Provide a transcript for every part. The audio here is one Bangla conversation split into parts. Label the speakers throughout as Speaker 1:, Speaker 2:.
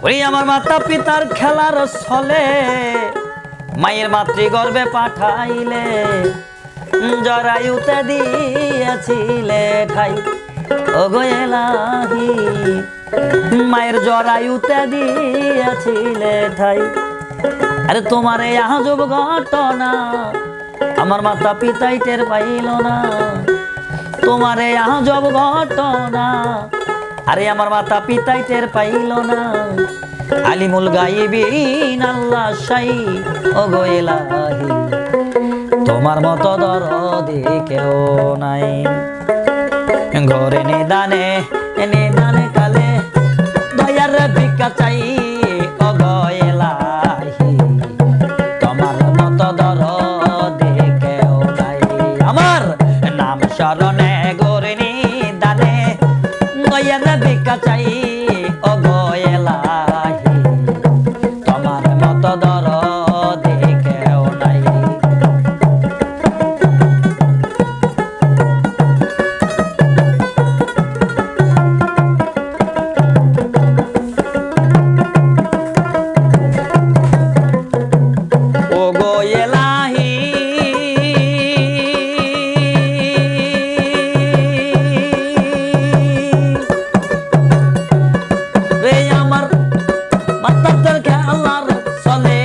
Speaker 1: ওই আমার মাতা পিতার খেলার ছলে মায়ের মাতৃগর্ভে পাঠাইলে জরায়ুতে দিয়েছিলে ঠাই ওগো এলাহি মায়ের জরায়ুতে দিয়েছিলে ঠাই। আরে তোমার এই আজব ঘটনা আমার মাতা পিতাই টের পাইল না। তোমার এই আজব ঘটনা আরে আমার মাতা পিতাই টের পাইল না। আলিমুল গাইবিন আল্লাহ শাই ওগো এলাহি তোমার মতো দরদি কেউ নাই। ঘরে নিদানে কালে দয়ার ভিক্ষা চাই ওগো এলাহি তোমার মতো দরদি কেউ নাই। আমার নাম শরণে ঘরে নিদানে দয়ার ভিক্ষা চাই ওগো এলাহি তোমার মতো দরদি কেউ নাই। ওগো এলাহি রে আমার মাতার খেলার চলে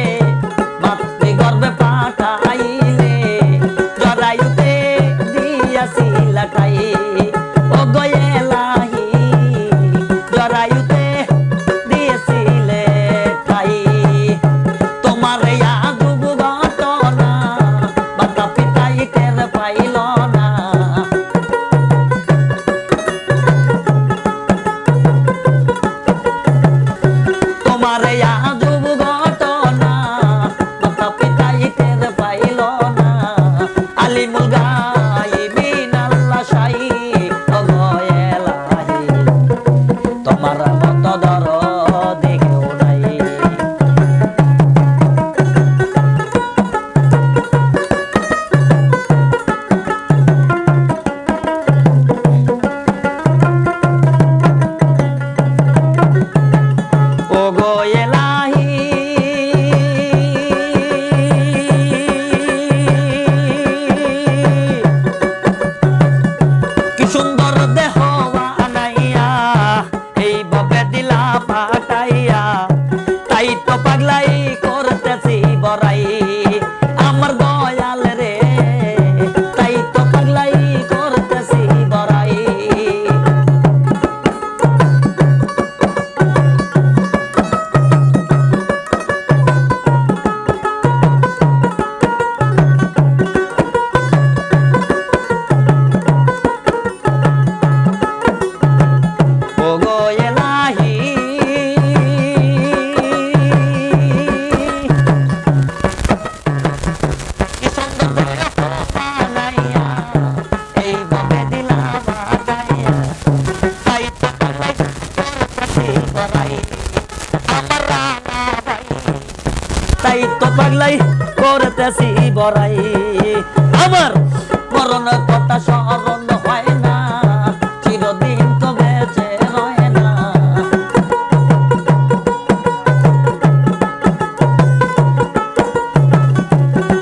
Speaker 1: মাতৃগর্ভে পাঠাইলে জরায়ুতে দিয়াছিল ঠাই ওগো এলাহি জরায়ুতে দিয়েছিলে ঠাই। তোমার আজব ঘটনা মাতা পিতাই টের পাইল না। তোমার আজব ঘটনা মাতা পিতাই টের পাইল না। আলিমুল গাইবিন আল্লাহ শাই ওগো এলাহি তোমার মতো দরদি কেউ নাই। ওগো এলাহি কি সুন্দর দেহ বানাইয়া এইভাবে দিলা পাঠাইয়া তাই তো পাগলাই করতেছি বড়াই আমার দয়াল রে তাই তো পাগলাই করতেছি বড়াই। ওগো এলাহি কি সুন্দর দেহ বানাইয়া এইভাবে দিলা বানাইয়া তাই তো পাগলাই করতেছি বড়াই আমার রানা ভাই তাই তো পাগলাই করতেছি বড়াই। আমার মরণ কথা স্মরণ হয় না চিরদিন তো বেঁচে রয় না।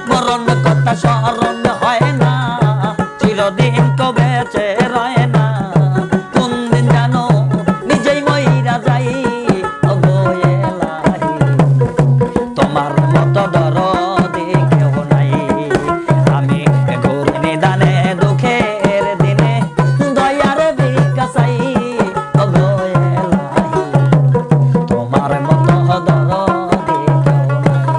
Speaker 1: মরণ কথা স্মরণ হয় না চিরদিন তো বেঁচে রয় না। কোন দিন জানো নিজেই মইরা যাই ওগো এলাহি তোমার মতো দরদি কেউ নাই। আমি ঘুরে নিদানে দুঃখের দিনে দয়ার ভিক্ষা চাই ওগো এলাহি তোমার মতো দরদি কেউ নাই।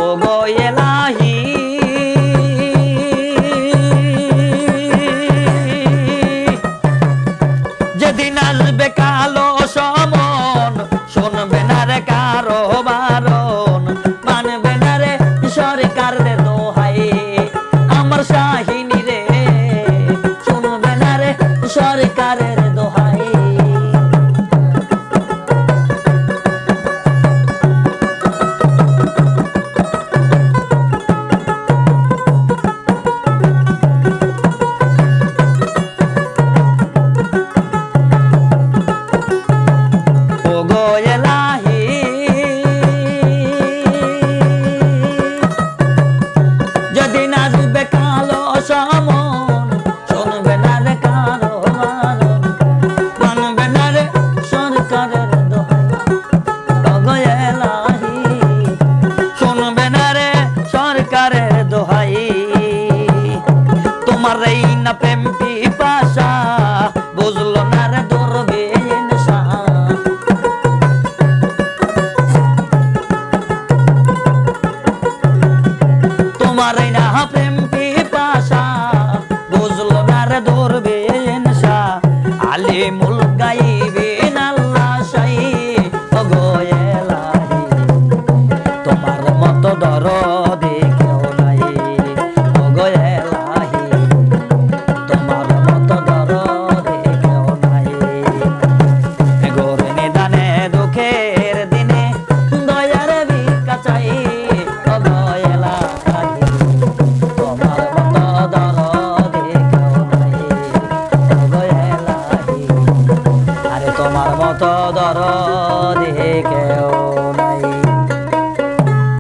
Speaker 1: ওগো এলাহি যেদিন আসবে কালো সমন শুনবে না রে কারো বারণ মানবে না রে সরকার রে দোহাই আমার শাহিনী রে শুনবে না রে সরকারের দোহাই। দরদি কেউ